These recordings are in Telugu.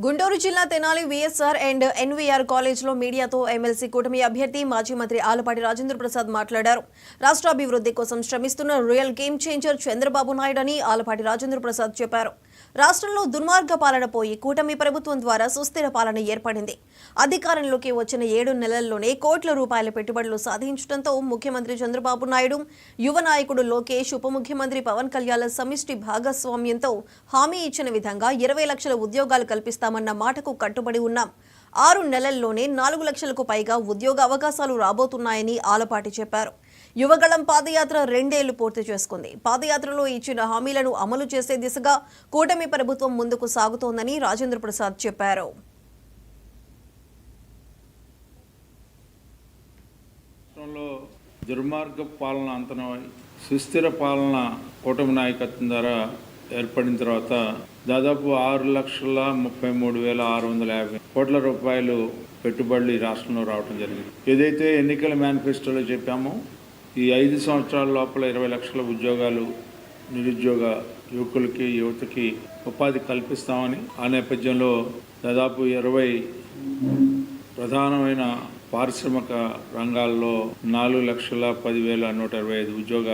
గుంటూరు జిల్లా తెనాలి విఎస్ఆర్ అండ్ ఎన్వీఆర్ కాలేజ్లో మీడియాతో ఎమ్మెల్సీ కూటమి అభ్యర్థి మాజీ మంత్రి ఆలపాటి రాజేంద్ర ప్రసాద్ మాట్లాడారు. రాష్ట్ర అభివృద్ధి కోసం శ్రమిస్తున్న real game changer Chandrababu Naidu అని ఆలపాటి రాజేంద్ర ప్రసాద్ చెప్పారు. రాష్ట్రంలో దుర్మార్గ పాలన పోయి కూటమి ప్రభుత్వం ద్వారా సుస్థిర పాలన ఏర్పడింది. అధికారంలోకి వచ్చిన 7 నెలల్లోనే కోట్ల రూపాయల పెట్టుబడులు సాధించడంతో ముఖ్యమంత్రి చంద్రబాబు నాయుడు, యువ నాయకుడు లోకేష్, ఉప ముఖ్యమంత్రి పవన్ కళ్యాణ్ సమిష్టి భాగస్వామ్యంతో హామీ ఇచ్చిన విధంగా 20 లక్షల ఉద్యోగాలు కల్పిస్తామన్న మాటకు కట్టుబడి ఉన్నాం. 6 నెలల్లోనే 4 లక్షలకు పైగా ఉద్యోగ అవకాశాలు రాబోతున్నాయని ఆలపాటి చెప్పారు. యువగళం పాదయాత్ర 2 ఏళ్లు పూర్తి చేసుకుంది. పాదయాత్రలో ఇచ్చిన హామీలను అమలు చేసే దిశగా కూటమి ప్రభుత్వం ముందుకు సాగుతోందని రాజేంద్ర ప్రసాద్ చెప్పారు. దుర్మార్గ పాలన అంతనమై సుస్థిర పాలన కూటమి నాయకత్వం ద్వారా ఏర్పడిన తర్వాత దాదాపు 6,33,650 కోట్ల రూపాయలు పెట్టుబడులు ఈ రాష్ట్రంలో రావడం జరిగింది. ఏదైతే ఎన్నికల మేనిఫెస్టోలో చెప్పామో ఈ 5 సంవత్సరాల లోపల 20 లక్షల ఉద్యోగాలు నిరుద్యోగ యువకులకి యువతకి ఉపాధి కల్పిస్తామని, ఆ నేపథ్యంలో దాదాపు 20 ప్రధానమైన పారిశ్రామిక రంగాల్లో 4,10,125 ఉద్యోగ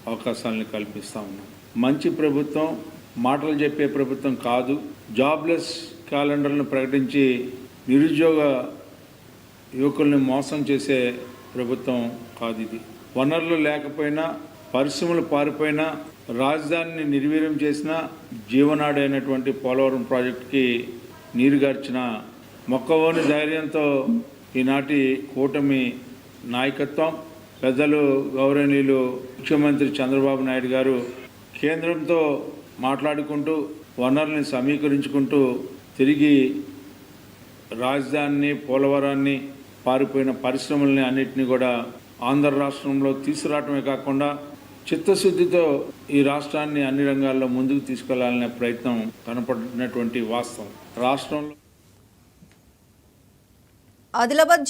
అవకాశాలను కల్పిస్తా ఉన్నాం. మంచి ప్రభుత్వం, మాటలు చెప్పే ప్రభుత్వం కాదు. జాబ్లెస్ క్యాలెండర్లను ప్రకటించి నిరుద్యోగ యువకుల్ని మోసం చేసే ప్రభుత్వం కాదు ఇది. వనరులు లేకపోయినా, పరిశ్రమలు పారిపోయినా, రాజధానిని నిర్వీర్యం చేసిన, జీవనాడైనటువంటి పోలవరం ప్రాజెక్టుకి నీరుగార్చిన మొక్కవోని ధైర్యంతో ఈనాటి కూటమి నాయకత్వం, పెద్దలు గౌరవనీయులు ముఖ్యమంత్రి చంద్రబాబు నాయుడు గారు కేంద్రంతో మాట్లాడుకుంటూ, వనరుల్ని సమీకరించుకుంటూ తిరిగి రాజధానిని, పోలవరాన్ని, పారిపోయిన పరిశ్రమల్ని అన్నింటినీ కూడా ఆంధ్ర రాష్ట్రంలో తీసుకురావటమే కాకుండా చిత్తశుద్ధితో ఈ రాష్ట్రాన్ని అన్ని రంగాల్లో ముందుకు తీసుకెళ్లాలనే ప్రయత్నం కనపడినటువంటి వాస్తవం. రాష్ట్రంలో ఆదిలాబాద్